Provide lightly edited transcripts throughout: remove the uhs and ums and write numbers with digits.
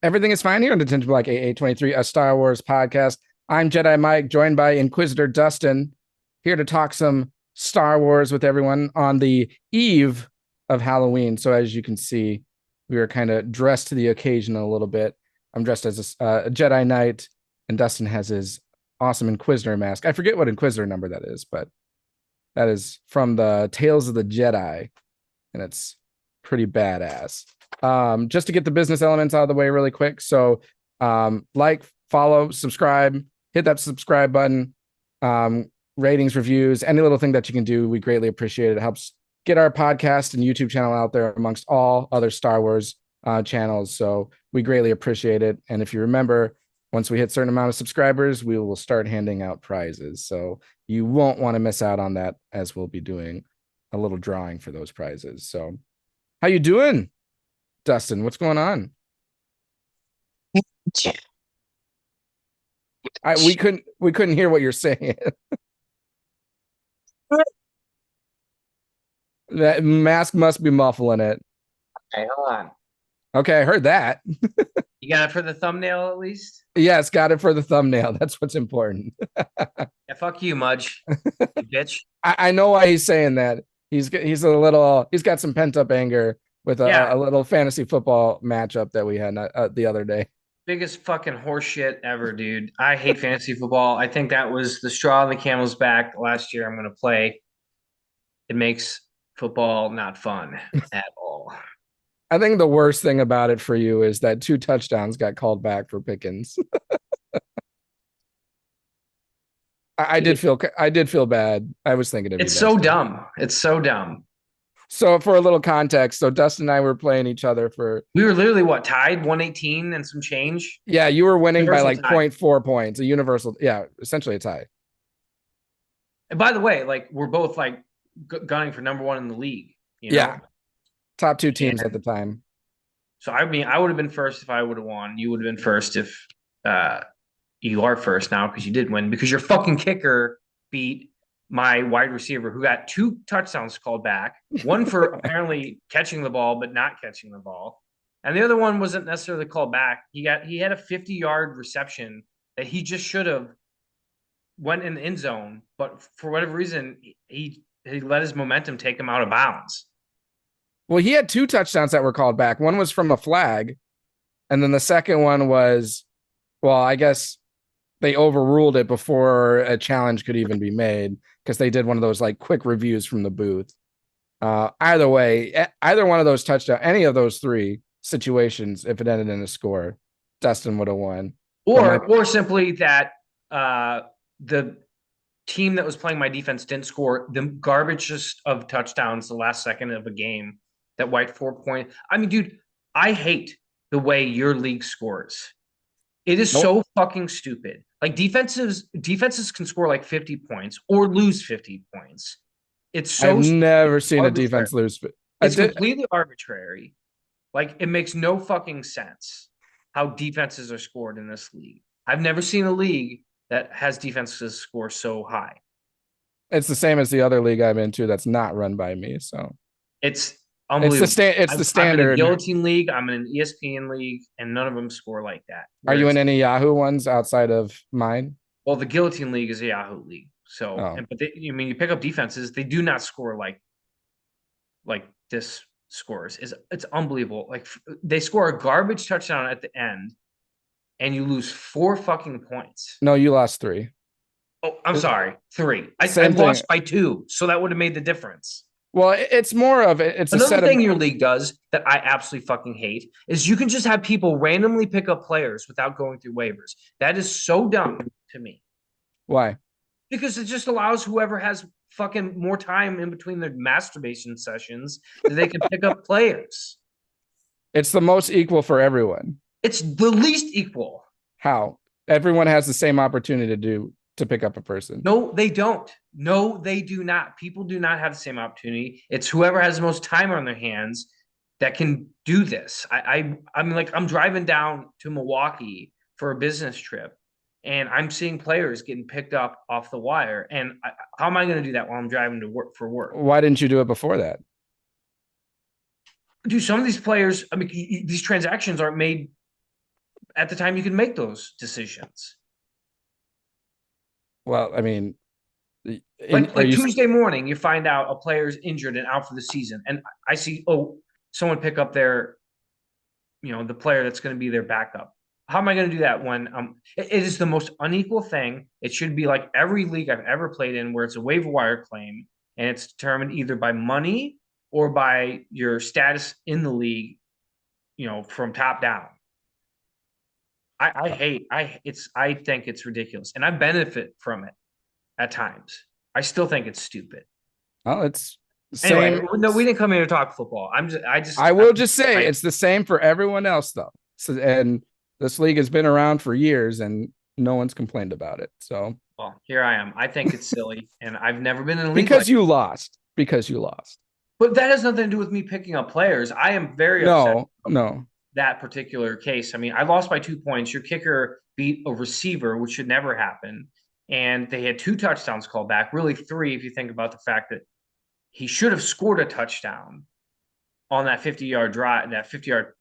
Everything is fine here on Detention Block AA23, a Star Wars podcast. I'm Jedi Mike, joined by Inquisitor Dustin, here to talk some Star Wars with everyone on the eve of Halloween. So as you can see, we are kind of dressed to the occasion a little bit. I'm dressed as a Jedi Knight, and Dustin has his awesome Inquisitor mask. I forget what Inquisitor number that is, but that is from the Tales of the Jedi, and it's pretty badass. Just to get the business elements out of the way really quick. So like, follow, subscribe, hit that subscribe button, ratings, reviews, any little thing that you can do. We greatly appreciate it. It helps get our podcast and YouTube channel out there amongst all other Star Wars channels. So we greatly appreciate it. And if you remember, once we hit a certain amount of subscribers, we will start handing out prizes. So you won't want to miss out on that, as we'll be doing a little drawing for those prizes. So how you doing, Dustin? What's going on? We couldn't hear what you're saying. That mask must be muffling it. Okay, hold on. Okay, I heard that. You got it for the thumbnail at least? Yes, got it for the thumbnail. That's what's important. Yeah, fuck you, Mudge. You bitch. I know why he's saying that. He's got some pent up anger with a little fantasy football matchup that we had the other day. Biggest fucking horseshit ever, dude. I hate fantasy football. I think that was the straw on the camel's back last year. I'm going to play. It makes football not fun at all. I think the worst thing about it for you is that 2 touchdowns got called back for Pickens. I did feel bad. I was thinking of you. It's so dumb. It's so dumb. So for a little context, so Dustin and I were playing each other for. We were literally tied 118 and some change. Yeah, you were winning by like tie. 0.4 points, a universal. Yeah, essentially a tie. And by the way, we're both gunning for number 1 in the league. You know? Yeah, top 2 teams at the time. So I mean, I would have been first if I would have won. You would have been first if you are first now because you did win because your fucking kicker beat my wide receiver who got 2 touchdowns called back. One for apparently catching the ball but not catching the ball, and the other one wasn't necessarily called back. He had a 50-yard reception that he just should have went in the end zone, but for whatever reason he let his momentum take him out of bounds. Well, he had 2 touchdowns that were called back. One was from a flag, and then the second one was, well, I guess they overruled it before a challenge could even be made because they did one of those quick reviews from the booth. Either way, either one of those touchdowns, any of those 3 situations, if it ended in a score, Dustin would have won. Or simply that the team that was playing my defense didn't score the garbage of touchdowns the last second of a game that wiped 4 points. I mean, dude, I hate the way your league scores. It is so fucking stupid. Defenses can score 50 points or lose 50 points. It's so I've never seen a defense lose. It's completely arbitrary. It makes no fucking sense how defenses are scored in this league. I've never seen a league that has defenses score so high. It's the same as the other league I'm into that's not run by me. So it's unbelievable. It's the standard. I'm in a Guillotine league. I'm in an ESPN league, and none of them score like that. Are you in any Yahoo ones outside of mine? Well, the Guillotine league is a Yahoo league. So, you pick up defenses. They do not score like this scores. It's unbelievable. They score a garbage touchdown at the end, and you lose 4 fucking points. No, you lost 3. Oh, I'm sorry, 3. I lost by 2, so that would have made the difference. Well, it's more of it. It's another thing your league does that I absolutely fucking hate is you can just have people randomly pick up players without going through waivers. That is so dumb to me. Why? Because it just allows whoever has fucking more time in between their masturbation sessions that they can pick up players. It's the most equal for everyone. It's the least equal. How? Everyone has the same opportunity to pick up a person. No, they don't. No, they do not. People do not have the same opportunity. It's whoever has the most time on their hands that can do this. I'm driving down to Milwaukee for a business trip, and I'm seeing players getting picked up off the wire. And how am I going to do that while I'm driving to work for work? Why didn't you do it before that? Dude, some of these players, these transactions aren't made at the time you can make those decisions. Well, I mean, Like Tuesday morning, you find out a player's injured and out for the season, and I see someone pick up the player that's going to be their backup. How am I going to do that when it is the most unequal thing? It should be like every league I've ever played in where it's a waiver wire claim and it's determined either by money or by your status in the league, from top down. I think it's ridiculous, and I benefit from it at times. I still think it's stupid. Oh, it's Anyway, same. no, we didn't come here to talk football. I will just say it's the same for everyone else though. So, and this league has been around for years and no one's complained about it. So well, here I am. I think it's silly, and I've never been in a league because you lost. Because you lost. But that has nothing to do with me picking up players. I am very upset. No. That particular case. I mean, I lost by 2 points. Your kicker beat a receiver, which should never happen. And they had 2 touchdowns called back, really 3 if you think about the fact that he should have scored a touchdown on that 50-yard drive, that 50-yard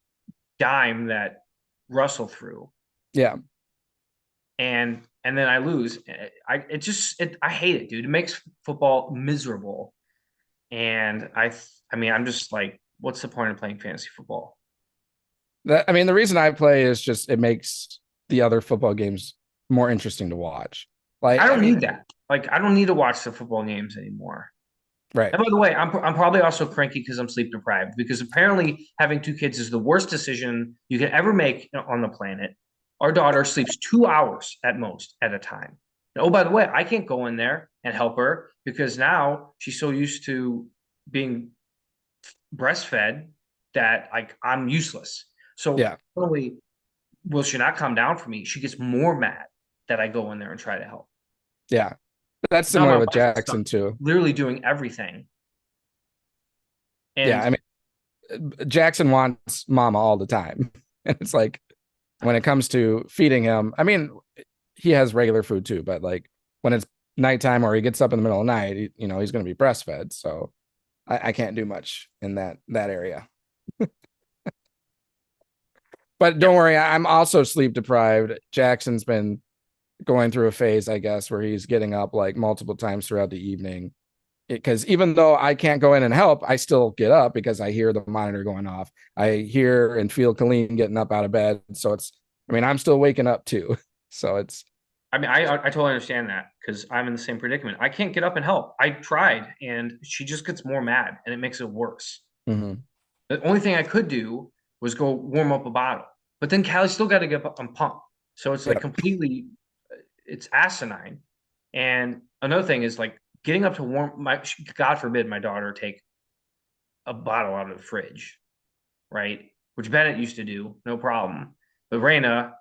dime that Russell threw. Yeah. And then I lose. I hate it, dude. It makes football miserable. And I mean, I'm just like, what's the point of playing fantasy football? The reason I play is just it makes the other football games more interesting to watch. Like I don't need that. Like I don't need to watch the football games anymore. Right. And by the way, I'm probably also cranky because I'm sleep deprived. Because apparently having 2 kids is the worst decision you can ever make on the planet. Our daughter sleeps 2 hours at most at a time. And, oh, by the way, I can't go in there and help her because now she's so used to being breastfed that like I'm useless. So yeah, not only will she not come down for me, she gets more mad that I go in there and try to help. Yeah, that's similar with Jackson too. Literally doing everything. And yeah, I mean, Jackson wants mama all the time, and it's like when it comes to feeding him. I mean, he has regular food too, but like when it's nighttime or he gets up in the middle of the night, he's going to be breastfed. So I can't do much in that area. But don't worry, I'm also sleep deprived. Jackson's been going through a phase, I guess, where he's getting up like multiple times throughout the evening. Because even though I can't go in and help, I still get up because I hear the monitor going off. I hear and feel Colleen getting up out of bed. So I'm still waking up too. So I totally understand that because I'm in the same predicament. I can't get up and help. I tried and she just gets more mad and it makes it worse. Mm-hmm. The only thing I could do was go warm up a bottle. But then Callie still got to get up and pump. So it's like completely, it's asinine. And another thing is like getting up to warm, God forbid my daughter take a bottle out of the fridge, right? Which Bennett used to do, no problem. But Raina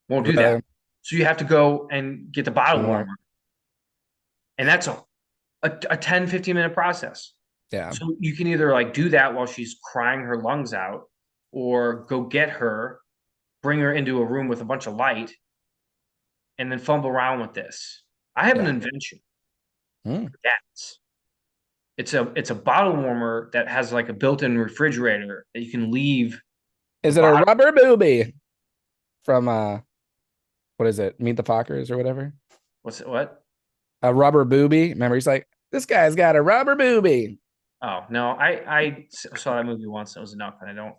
won't do that. So you have to go and get the bottle warmer. And that's a 10, 15-minute process. Yeah. So you can either like do that while she's crying her lungs out or go get her, bring her into a room with a bunch of light, and then fumble around with this. I have an invention. It's a bottle warmer that has like a built-in refrigerator that you can leave. Is it a rubber booby from what is it? Meet the Fockers or whatever? What's it? What? A rubber booby. Remember, he's like, this guy's got a rubber booby. Oh no, I saw that movie once. And it was enough, and I don't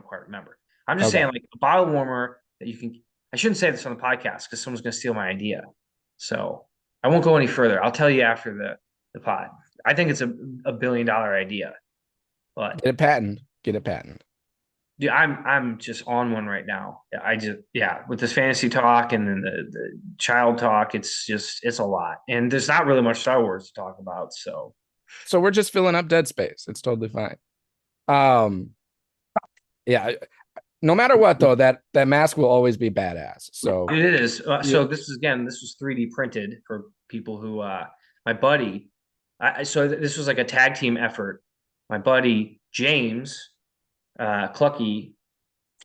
quite remember. I'm just saying, like a bottle warmer that you can. I shouldn't say this on the podcast because someone's going to steal my idea. So I won't go any further. I'll tell you after the pod. I think it's a $1 billion idea. But get it patented. Yeah, I'm just on one right now. With this fantasy talk and then the child talk, it's a lot. And there's not really much Star Wars to talk about. So we're just filling up dead space. It's totally fine. Yeah. No matter what, though, that mask will always be badass. So it is. So this was 3D printed for people who my buddy. So this was like a tag team effort. My buddy James Clucky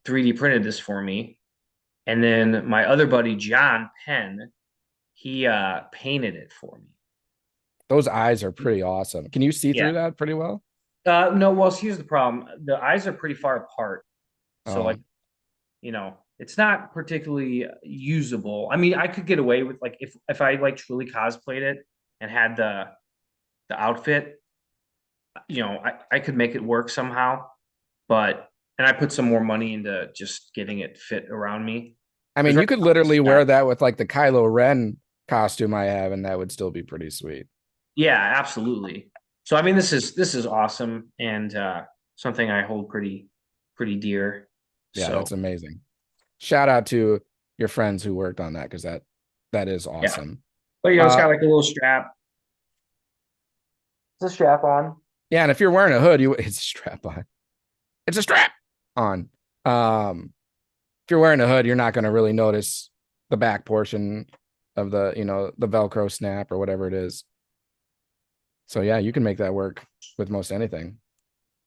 3D printed this for me, and then my other buddy John Penn, he painted it for me. Those eyes are pretty awesome. Can you see through that pretty well? No. Well, here's the problem: the eyes are pretty far apart. So, it's not particularly usable. I mean, I could get away with like if I like truly cosplayed it and had the outfit, I could make it work somehow. But and I put some more money into just getting it fit around me. I mean, Because right you could now it's literally wear not. that with like the Kylo Ren costume I have, and that would still be pretty sweet. Yeah, absolutely. So I mean, this is awesome and something I hold pretty dear. Yeah, So that's amazing. Shout out to your friends who worked on that because that is yeah, awesome. but it's Uh, got like a little strap. It's a strap on. yeah, and if you're wearing a hood, it's a strap on. It's a strap on. If you're wearing a hood, you're not going to really notice the back portion of the Velcro snap or whatever it is. So yeah, you can make that work with most anything.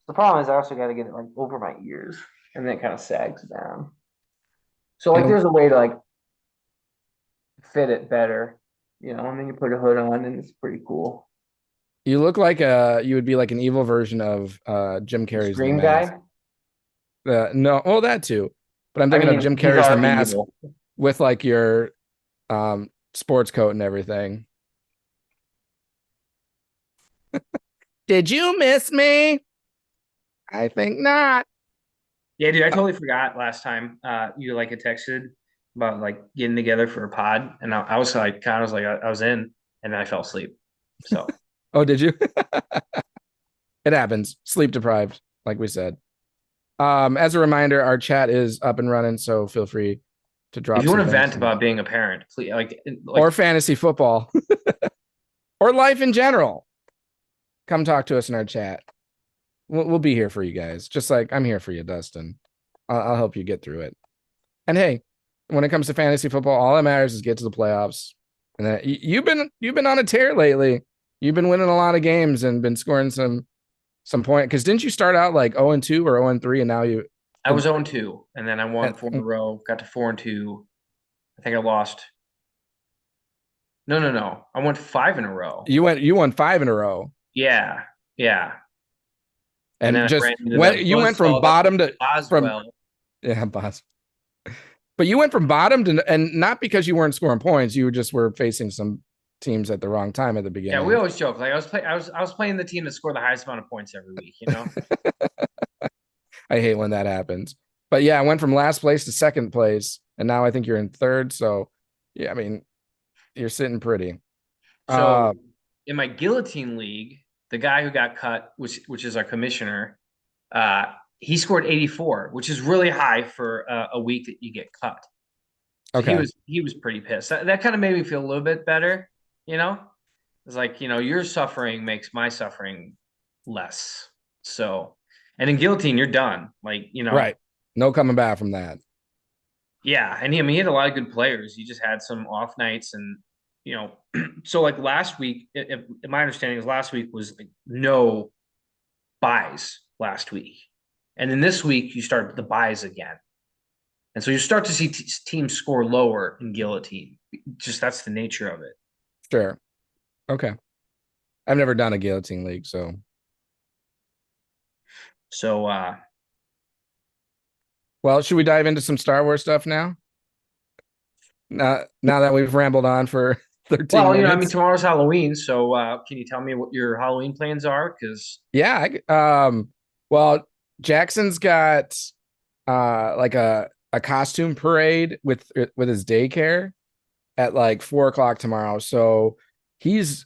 The problem is I also got to get it like over my ears, and then it kind of sags down. So like, And there's a way to like fit it better, and then you put a hood on, and it's pretty cool. you look like you would be like an evil version of Jim The Carrey's The Scream Mask. guy. No, well that too. But I'm I thinking of mean, Jim he's Carrey's The already Mask evil. with like your sports coat and everything. Did you miss me? I think not. Yeah, dude, I totally forgot last time you like had texted about like getting together for a pod, and I was like, kind of was like, I was in, and then I fell asleep. So Oh, did you? It happens. Sleep deprived, like we said. As a reminder, our chat is up and running, so feel free to if drop you want some to vent things about being a parent, please, or fantasy football or life in general. Come talk to us in our chat. We'll be here for you guys, just like I'm here for you, Dustin. I'll help you get through it. And hey, when it comes to fantasy football, all that matters is get to the playoffs. And that you've been on a tear lately. You've been winning a lot of games and been scoring some point. Because didn't you start out like 0-2 or 0-3, and now you I was 0-2, and then I won four in a and row, got to 4-2. I think I lost. No, no, no. I went 5 in a row. you won 5 in a row, Yeah, yeah. And then and I just ran into when the you went from buzzsaw that bottom to from Boswell. yeah, boss. But you went from bottom to, and not because you weren't scoring points, you just were facing some teams at the wrong time at the Yeah, we beginning. always joke. Like I was playing the team that scored the highest amount of points every week, I hate when that happens. But yeah, I went from last place to second place, and now I think you're in third. So yeah, I mean, you're sitting pretty. So in my guillotine league, the guy who got cut, which is our commissioner, he scored 84, which is really high for a week that you get cut. So he Okay, was he was pretty pissed. That kind of made me feel a little bit better, you know. It's like, your suffering makes my suffering less. So, and in guillotine, you're done. Like, right. No coming back from that. yeah. And he had a lot of good players. He just had some off nights, and so like last week, if my understanding is last week was like no buys last week, and then this week you start the buys again, and so you start to see teams score lower in guillotine. Just that's the nature of it. Sure. Okay. I've never done a guillotine league, so So well, should we dive into some Star Wars stuff now? Now that we've rambled on for 13 well, I mean, minutes. tomorrow's Halloween, so can you tell me what your Halloween plans are? Because Yeah, well, Jackson's got like a costume parade with his daycare at like 4 o'clock tomorrow. So he's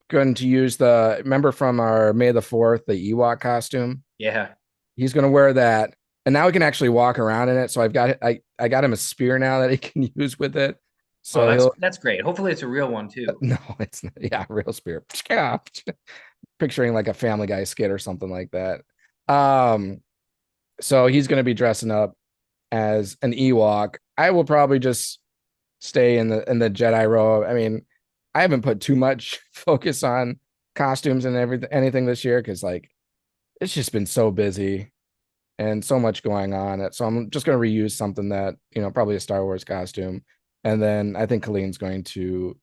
going to use remember from our May the 4th, the Ewok costume. yeah, He's going to wear that, and now he can actually walk around in it. So I got him a spear now that he can use with it. oh, So that's he'll that's great. Hopefully, it's a real one too. no, it's not, yeah, real spear. Picturing like a Family Guy skit or something like that. Um, so he's going to be dressing up as an Ewok. I will probably just stay in the Jedi row. I mean, I haven't put too much focus on costumes and anything this year because like it's just been so busy and so much going on. So I'm just going to reuse something that probably a Star Wars costume, and then I think Colleen's going to.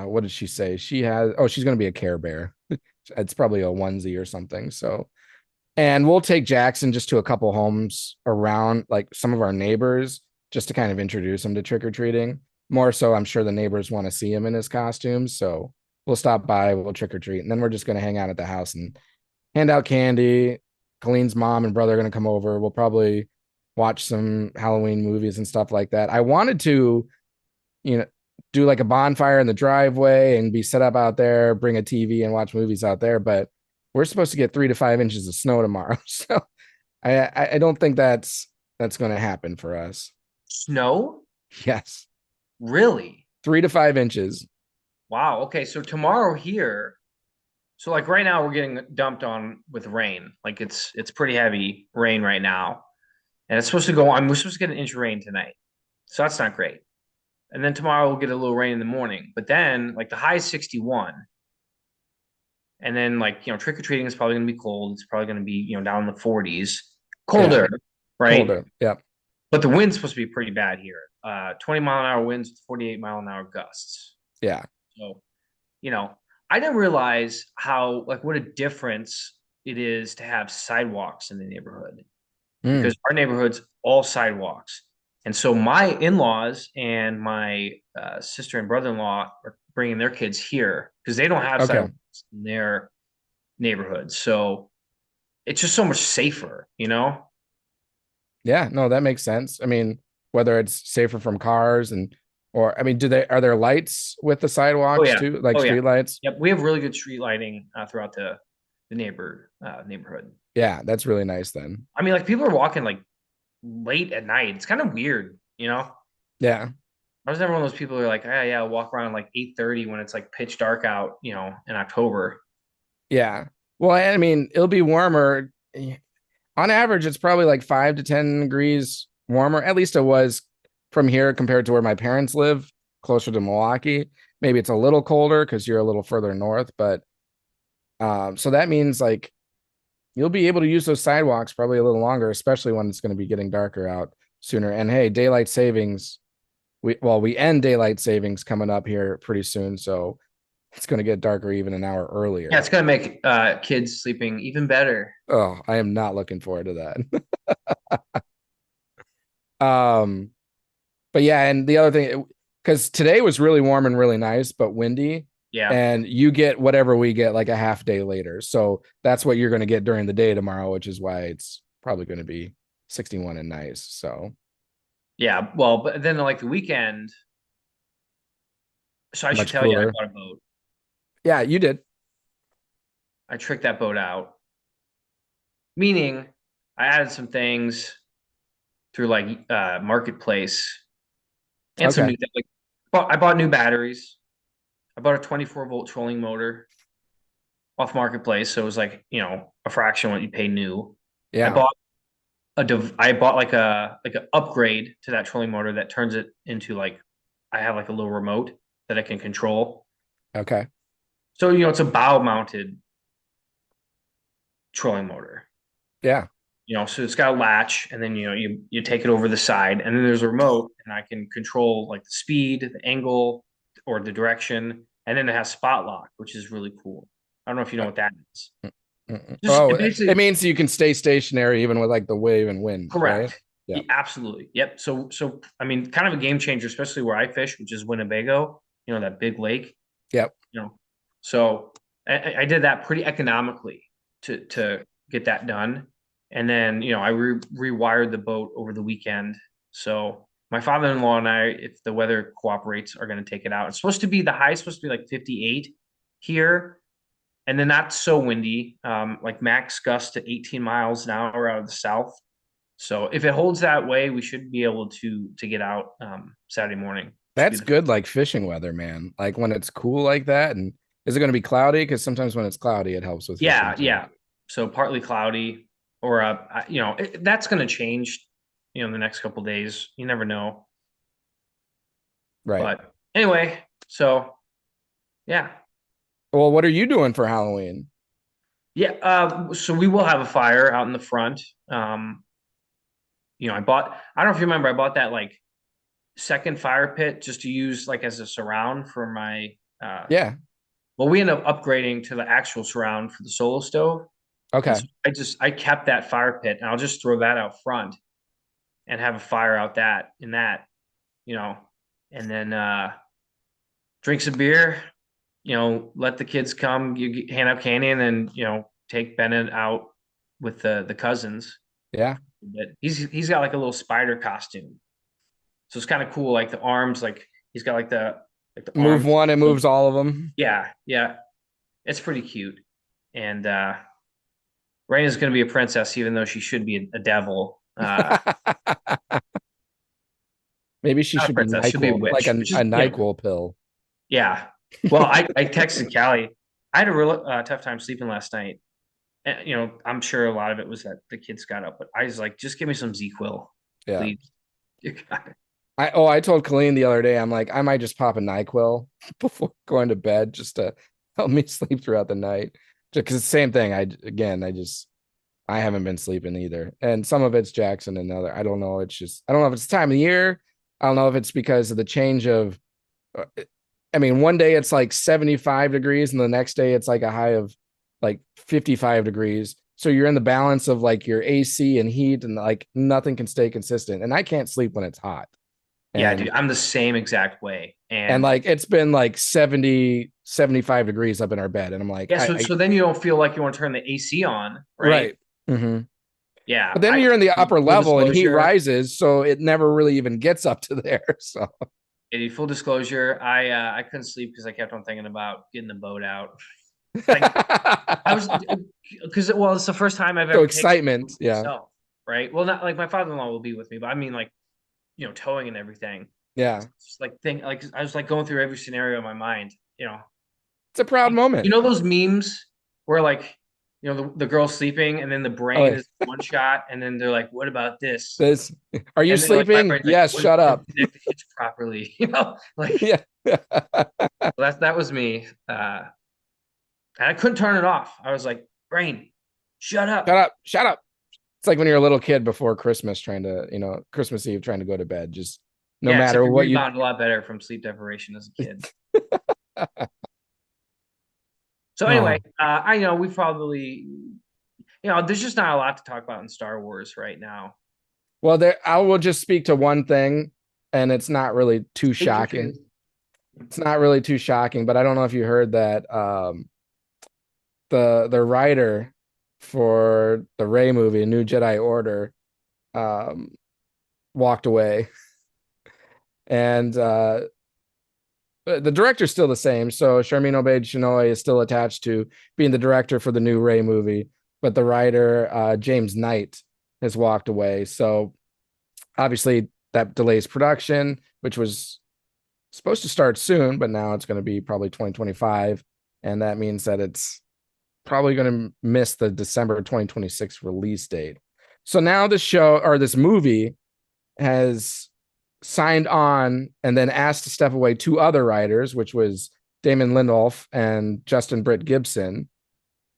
What did she say? She's going to be a Care Bear. It's probably a onesie or something. So, and we'll take Jackson just to a couple homes around, like some of our neighbors, just to kind of introduce him to trick-or-treating. More so, I'm sure the neighbors want to see him in his costumes. So we'll stop by, we'll trick-or-treat, and then we're just going to hang out at the house and hand out candy. Colleen's mom and brother are going to come over. We'll probably watch some Halloween movies and stuff like that. I wanted to, do like a bonfire in the driveway and be set up out there, bring a TV and watch movies out there. But we're supposed to get 3 to 5 inches of snow tomorrow. So I don't think that's going to happen for us. Snow? Yes. Really? 3 to 5 inches. Wow. Okay. So tomorrow here, so like right now we're getting dumped on with rain. Like it's pretty heavy rain right now. And it's supposed to go on. We're supposed to get an inch of rain tonight. So that's not great. And then tomorrow we'll get a little rain in the morning. But then like the high is 61. And then like, trick-or-treating is probably gonna be cold. It's probably gonna be, down in the 40s. Colder, right? Colder. Yep. But the wind's supposed to be pretty bad here. 20-mile-an-hour winds with 48-mile-an-hour gusts. Yeah. So, I didn't realize how what a difference it is to have sidewalks in the neighborhood. Because our neighborhood's all sidewalks. And so my in-laws and my sister and brother-in-law are bringing their kids here because they don't have sidewalks in their neighborhood. So it's just so much safer, Yeah, no, that makes sense. I mean, whether it's safer from cars or I mean, are there lights with the sidewalks too? Like street lights? Yep. We have really good street lighting throughout the neighborhood. Yeah, that's really nice then. I mean, like people are walking like late at night. It's kind of weird, Yeah. I was never one of those people who are like, yeah, I'll walk around like 8:30 when it's like pitch dark out, in October. Yeah. Well, I mean, it'll be warmer. On average, it's probably like 5 to 10 degrees warmer. At least it was from here compared to where my parents live, closer to Milwaukee. Maybe it's a little colder because you're a little further north, but so that means like you'll be able to use those sidewalks probably a little longer, especially when it's going to be getting darker out sooner. And hey, daylight savings, we end daylight savings coming up here pretty soon, so it's going to get darker even an hour earlier. Yeah, it's going to make kids sleeping even better. Oh, I am not looking forward to that. But yeah, and the other thing, because today was really warm and really nice, but windy. Yeah. And you get whatever we get like a half day later. So that's what you're going to get during the day tomorrow, which is why it's probably going to be 61 and nice. So yeah, well, but then like the weekend. So I should tell you, I bought a boat. Yeah, you did. I tricked that boat out. Meaning I added some things through like marketplace and some new things. I bought new batteries. I bought a 24-volt trolling motor off marketplace, so it was like a fraction what you pay new. Yeah. I bought like an upgrade to that trolling motor that turns it into like I have like a little remote that I can control. Okay. So it's a bow mounted trolling motor. Yeah. So it's got a latch, and then you take it over the side, and then there's a remote, and I can control like the speed, the angle, or the direction, and then it has spot lock, which is really cool. I don't know if you know what that is. It means you can stay stationary even with like the wave and wind. Correct. Right? Yeah. Absolutely. Yep. So I mean, kind of a game changer, especially where I fish, which is Winnebago. That big lake. Yep. So I did that pretty economically to get that done. And then, I rewired the boat over the weekend. So my father-in-law and I, if the weather cooperates, are going to take it out. It's supposed to be, the high is supposed to be like 58 here. And then not so windy, like max gust to 18 miles an hour out of the south. So if it holds that way, we should be able to get out Saturday morning. That's good, like fishing weather, man. Like when it's cool like that. And is it going to be cloudy? Because sometimes when it's cloudy, it helps with fishing. Yeah. So partly cloudy, or that's going to change, in the next couple of days. You never know. Right. But anyway, so yeah. Well, what are you doing for Halloween? Yeah, so we will have a fire out in the front. I don't know if you remember, I bought that like second fire pit just to use like as a surround for my yeah. Well, we ended up upgrading to the actual surround for the solo stove. Okay. So I kept that fire pit, and I'll just throw that out front. and have a fire out that in that, and then drink some beer, let the kids come, hand out candy, and then take Bennett out with the cousins. Yeah. But he's got like a little spider costume, so it's kind of cool. Like the arms, like he's got like the Move arms. one, it moves all of them. Yeah, yeah, it's pretty cute. And Raina's going to be a princess, even though she should be a devil. Maybe she Not a should be princess, she'll be a NyQuil, like witch. a Which is, NyQuil pill. yeah. Well, I texted Callie. I had a real tough time sleeping last night. And, I'm sure a lot of it was that the kids got up, but I was like, just give me some ZQuil, Yeah. please. You got it. I told Colleen the other day, I'm like, I might just pop a NyQuil before going to bed just to help me sleep throughout the night. Just because it's the same thing. I haven't been sleeping either. And some of it's Jackson and other. I don't know. I don't know if it's time of year. I don't know if it's because of the change of, one day it's like 75 degrees and the next day it's like a high of like 55 degrees. So you're in the balance of like your AC and heat and like nothing can stay consistent. And I can't sleep when it's hot. Yeah, dude, I'm the same exact way. And like it's been like 70, 75 degrees up in our bed. And I'm like, yeah, so then you don't feel like you want to turn the AC on, right? Right. Mm-hmm. Yeah. But then you're in the upper full level and heat disclosure, rises, so it never really even gets up to there. So full disclosure, I couldn't sleep because I kept on thinking about getting the boat out. Like I was because it's the first time I've ever excitement, yeah. Myself, right? Well, not like my father-in-law will be with me, but I mean like towing and everything. Yeah. Just like I was like going through every scenario in my mind. It's a proud moment. Those memes where like the girl sleeping and then the brain is one shot and then they're like, what about this? Are you sleeping? Like, yes, like, shut up. Connect the hitch properly, like yeah. that was me. And I couldn't turn it off. I was like, brain, shut up. Shut up. It's like when you're a little kid before Christmas trying to, Christmas Eve trying to go to bed. Just no matter what you rebound a lot better from sleep deprivation as a kid. So anyway, I know we probably, there's just not a lot to talk about in Star Wars right now. Well, I will just speak to one thing, and it's not really too shocking. It's not really too shocking, but I don't know if you heard that the writer for the Rey movie, New Jedi Order, walked away, and the director's still the same. So Sharmeen Obaid-Chinoy is still attached to being the director for the new Rey movie, but the writer, James Knight, has walked away. So obviously that delays production, which was supposed to start soon, but now it's going to be probably 2025. And that means that it's probably going to miss the December 2026 release date. So now this movie has signed on and then asked to step away two other writers, which was Damon Lindelof and Justin Britt Gibson.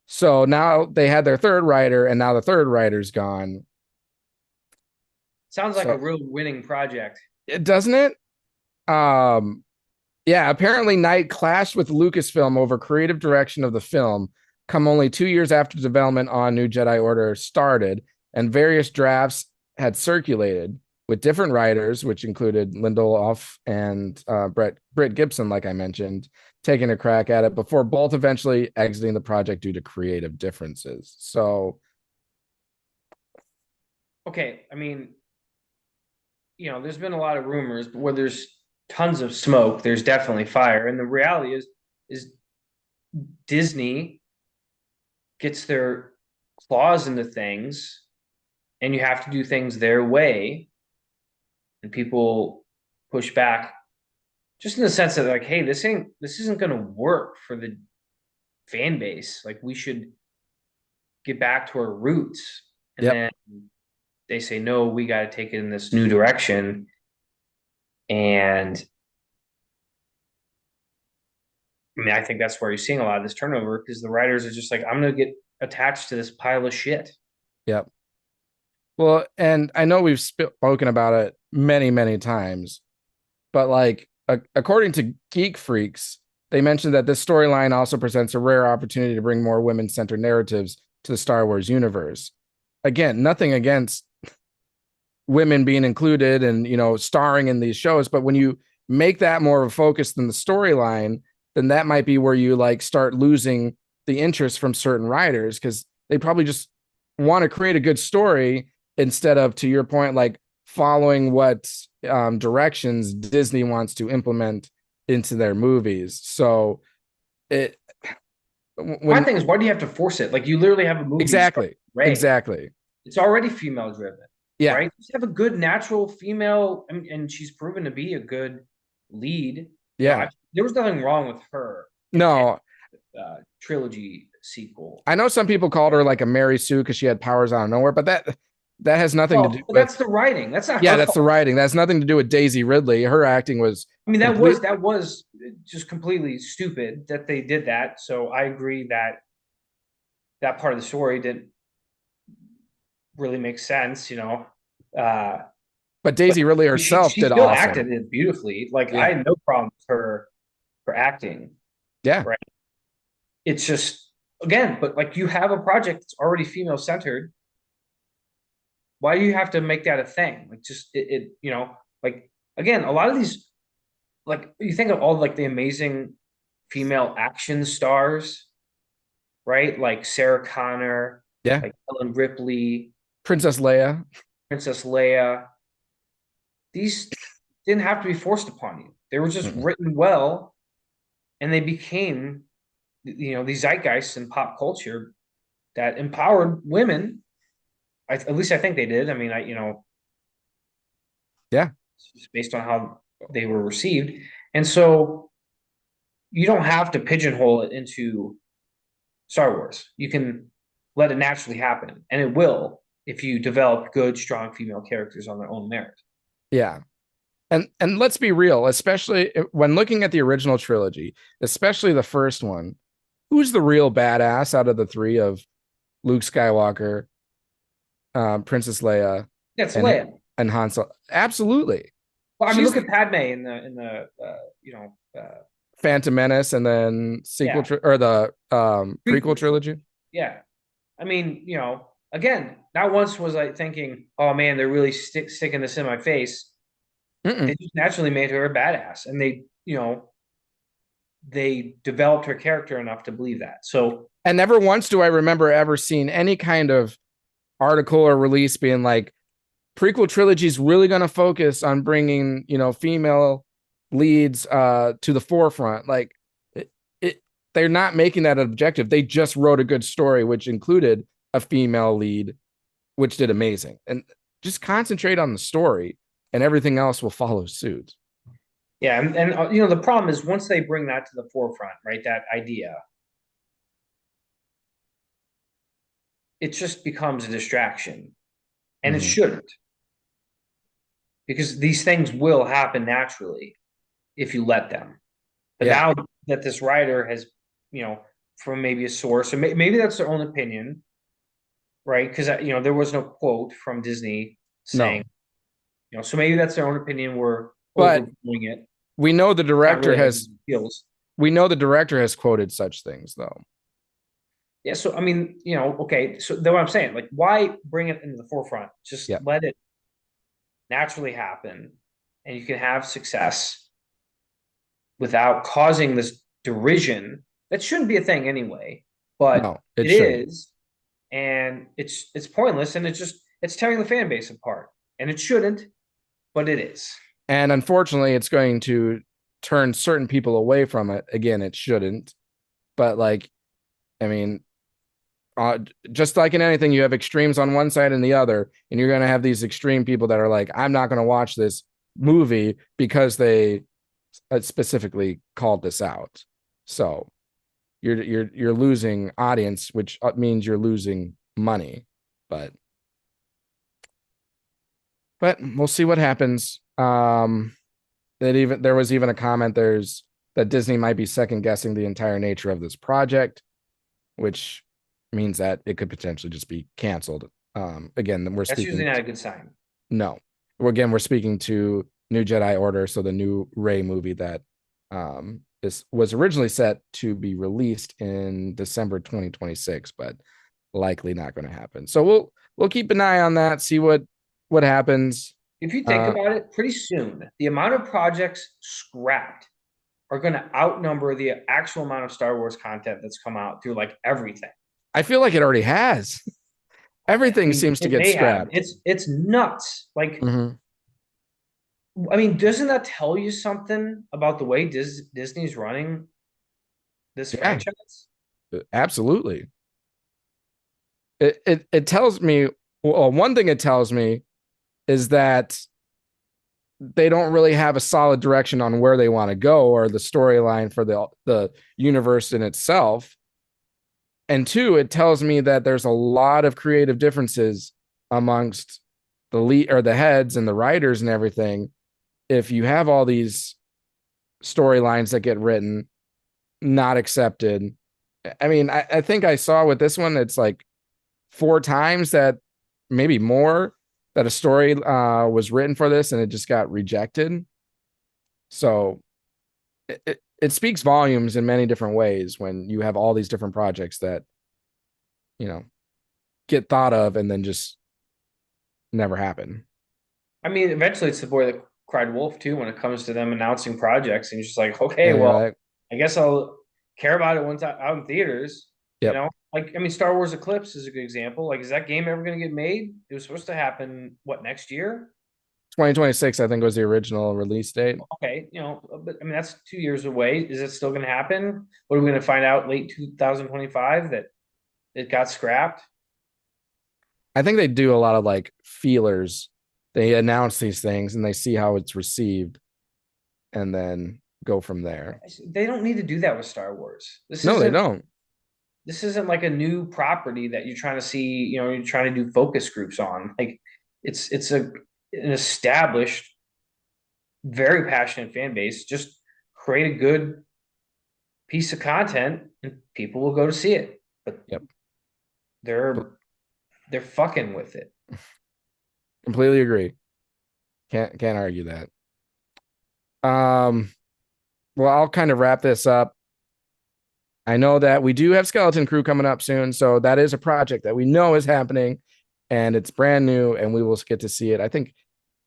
So now they had their third writer, and now the third writer's gone. Sounds like a real winning project. Doesn't it? Yeah, apparently Knight clashed with Lucasfilm over creative direction of the film, come only 2 years after development on New Jedi Order started, and various drafts had circulated with different writers, which included Lindelof and Britt Gibson, like I mentioned, taking a crack at it before both eventually exiting the project due to creative differences. So, okay, I mean, there's been a lot of rumors, but where there's tons of smoke, there's definitely fire. And the reality is Disney gets their claws into things, and you have to do things their way. And people push back just in the sense that like, hey, this isn't going to work for the fan base. Like we should get back to our roots. And then they say, no, we got to take it in this new direction. And I mean, I think that's where you're seeing a lot of this turnover, because the writers are just like, I'm going to get attached to this pile of shit. Yep. Well, and I know we've spoken about it many, many times, but like according to Geek Freaks, they mentioned that this storyline also presents a rare opportunity to bring more women-centered narratives to the Star Wars universe. Again, nothing against women being included and, starring in these shows. But when you make that more of a focus than the storyline, then that might be where you like start losing the interest from certain writers, because they probably just want to create a good story instead of, to your point, like following what directions Disney wants to implement into their movies. So my thing is, why do you have to force it? Like, you literally have a movie. Exactly. Right? Exactly. It's already female driven. Yeah. Right. Just have a good natural female, and she's proven to be a good lead. Yeah. There was nothing wrong with her. No. Trilogy sequel. I know some people called her like a Mary Sue because she had powers out of nowhere, but that has nothing to do with. That's the writing. That's not. Yeah, that's the writing. That's nothing to do with Daisy Ridley. Her acting was. I mean, that was just completely stupid that they did that. So I agree that part of the story didn't really make sense, But Daisy Ridley herself she did still awesome. acted it beautifully. Like, I had no problem with her acting. Yeah. Right. It's just, again, but like, you have a project that's already female centered. Why do you have to make that a thing? Like, just like, again, a lot of these, like, you think of all like the amazing female action stars, right? Like Sarah Connor, like Ellen Ripley, Princess Leia. These didn't have to be forced upon you. They were just written well, and they became, these zeitgeists in pop culture that empowered women. At least I think they did. I mean, it's based on how they were received. And so you don't have to pigeonhole it into Star Wars. You can let it naturally happen, and it will if you develop good, strong female characters on their own merit. Yeah. And let's be real, especially when looking at the original trilogy, especially the first one, who's the real badass out of the three of Luke Skywalker, Princess Leia, Leia and Han Solo? Absolutely. Well, I mean, look at Padme in the Phantom Menace, and then or the prequel trilogy. Yeah, I mean, again, not once was I thinking, oh man, they're really sticking this in my face. They just naturally made her a badass, and they developed her character enough to believe that. So, and never once do I remember ever seeing any kind of article or release being like, prequel trilogy is really going to focus on bringing, female leads to the forefront. Like, they're not making that an objective. They just wrote a good story, which included a female lead, which did amazing. And just concentrate on the story, and everything else will follow suit. Yeah, and the problem is, once they bring that to the forefront, right, that idea, it just becomes a distraction, and it shouldn't, because these things will happen naturally if you let them. But now that this writer has, from maybe a source, or maybe that's their own opinion, right? Because there was no quote from Disney saying, so maybe that's their own opinion. We're overdoing it. We know the director we know the director has quoted such things, though. Yeah. So, I mean, okay. So that's what I'm saying. Like, why bring it into the forefront? Just let it naturally happen, and you can have success without causing this derision that shouldn't be a thing anyway. But it is, and it's pointless, and it's tearing the fan base apart, and it shouldn't, but it is. And unfortunately, it's going to turn certain people away from it. Again, it shouldn't. But like, I mean, just like in anything, you have extremes on one side and the other, and you're going to have these extreme people that are like, I'm not going to watch this movie because they specifically called this out. So you're losing audience, which means you're losing money. But we'll see what happens. There was even a comment that Disney might be second guessing the entire nature of this project, which means that it could potentially just be canceled. Again, that's usually not a good sign. No, we're speaking to New Jedi Order, so the new Rey movie that was originally set to be released in December 2026, but likely not going to happen. So we'll keep an eye on that, see what what happens. If you think about it, pretty soon, the amount of projects scrapped are going to outnumber the actual amount of Star Wars content that's come out through like everything. I feel like it already has. Everything seems to it get may have. scrapped. It's nuts. Like, I mean, doesn't that tell you something about the way Disney's running this franchise? Absolutely. It tells me, well, one thing it tells me is that they don't really have a solid direction on where they want to go or the storyline for the universe in itself. And two, it tells me that there's a lot of creative differences amongst the lead or the heads and the writers and everything. If you have all these storylines that get written, not accepted. I mean, I think I saw with this one, it's like 4 times that, maybe more, that a story was written for this and it just got rejected. So it speaks volumes in many different ways when you have all these different projects that, get thought of and then just never happen. I mean, eventually it's the boy that cried wolf too when it comes to them announcing projects, and you're just like, okay, And well, I guess I'll care about it once out in theaters. Yep. Like, I mean, Star Wars Eclipse is a good example. Like, is that game ever going to get made? It was supposed to happen next year? 2026, I think, was the original release date. Okay, but I mean that's 2 years away. Is it still going to happen? What are we going to find out late 2025 that it got scrapped? I think they do a lot of like feelers. They announce these things and they see how it's received and then go from there. They don't need to do that with Star Wars. No, they don't. This isn't like a new property that you're trying to see, you're trying to do focus groups on. Like, it's an established, very passionate fan base. Just create a good piece of content and people will go to see it. But they're fucking with it. Completely agree. Can't argue that. Well, I'll kind of wrap this up. I know that we do have Skeleton Crew coming up soon, so that is a project that we know is happening and it's brand new and we will get to see it. I think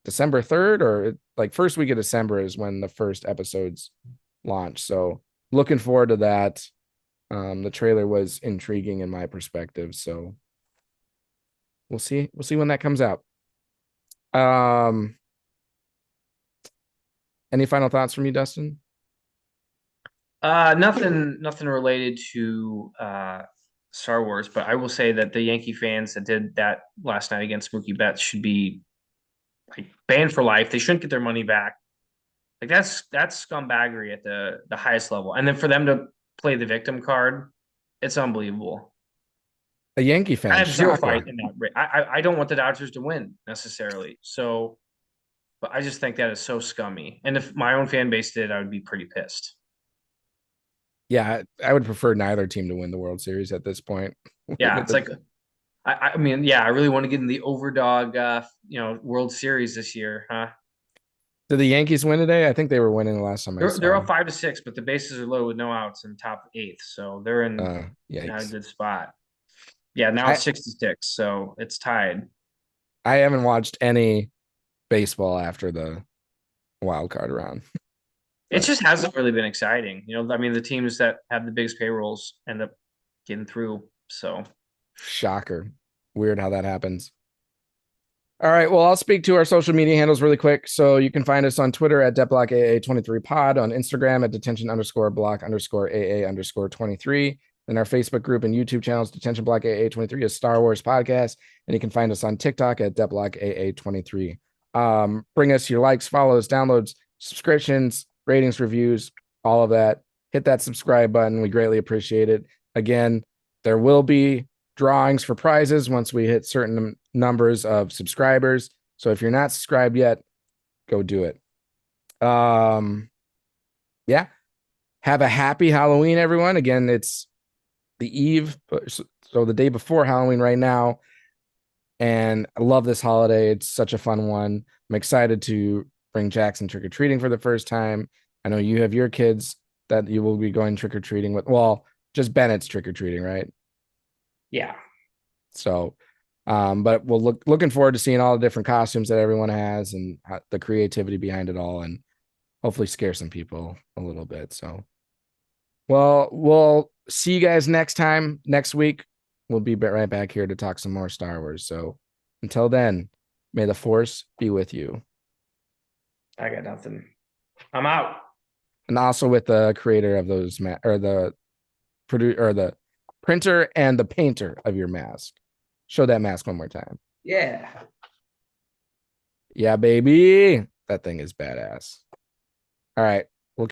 December 3rd or like first week of December is when the first episodes launch. So looking forward to that. The trailer was intriguing in my perspective, so we'll see when that comes out. Any final thoughts from you, Dustin? Nothing related to Star Wars, but I will say that the Yankee fans that did that last night against Mookie Betts should be like banned for life. They shouldn't get their money back. Like, that's scumbaggery at the highest level. And then for them to play the victim card, it's unbelievable. A Yankee fan. I have zero fight in that. I don't want the Dodgers to win necessarily. So, but I just think that is so scummy. And if my own fan base did, I would be pretty pissed. Yeah, I would prefer neither team to win the World Series at this point. Yeah, it's like, I mean, yeah, I really want to get in the overdog, World Series this year, huh? Did the Yankees win today? I think they were winning the last time. They're up 5-6, but the bases are low with no outs in top 8th, so they're in a good spot. Yeah, now it's 66, so it's tied. I haven't watched any baseball after the wild card round. It just hasn't really been exciting. I mean, the teams that have the biggest payrolls end up getting through. So, shocker. Weird how that happens. All right. Well, I'll speak to our social media handles really quick. So you can find us on Twitter at DetBlockAA23pod, on Instagram at detention_block_AA_23. Then our Facebook group and YouTube channels, Detention Block AA23, is Star Wars Podcast. And you can find us on TikTok at DetBlockAA23. Bring us your likes, follows, downloads, subscriptions, ratings, reviews, all of that. Hit that subscribe button. We greatly appreciate it. Again, there will be drawings for prizes once we hit certain numbers of subscribers. So if you're not subscribed yet, go do it. Yeah. Have a happy Halloween, everyone. Again, it's the eve, so the day before Halloween right now. And I love this holiday. It's such a fun one. I'm excited to bring Jackson trick-or-treating for the first time. I know you have your kids that you will be going trick-or-treating with. Well, just Bennett's trick-or-treating, right? Yeah. So But we'll looking forward to seeing all the different costumes that everyone has and the creativity behind it all, and hopefully scare some people a little bit. So, well, we'll see you guys next week. We'll be right back here to talk some more Star Wars. So until then, may the Force be with you. I got nothing. I'm out. And also with the creator of those or the printer and the painter of your mask. Show that mask one more time. Yeah. Yeah, baby. That thing is badass. All right.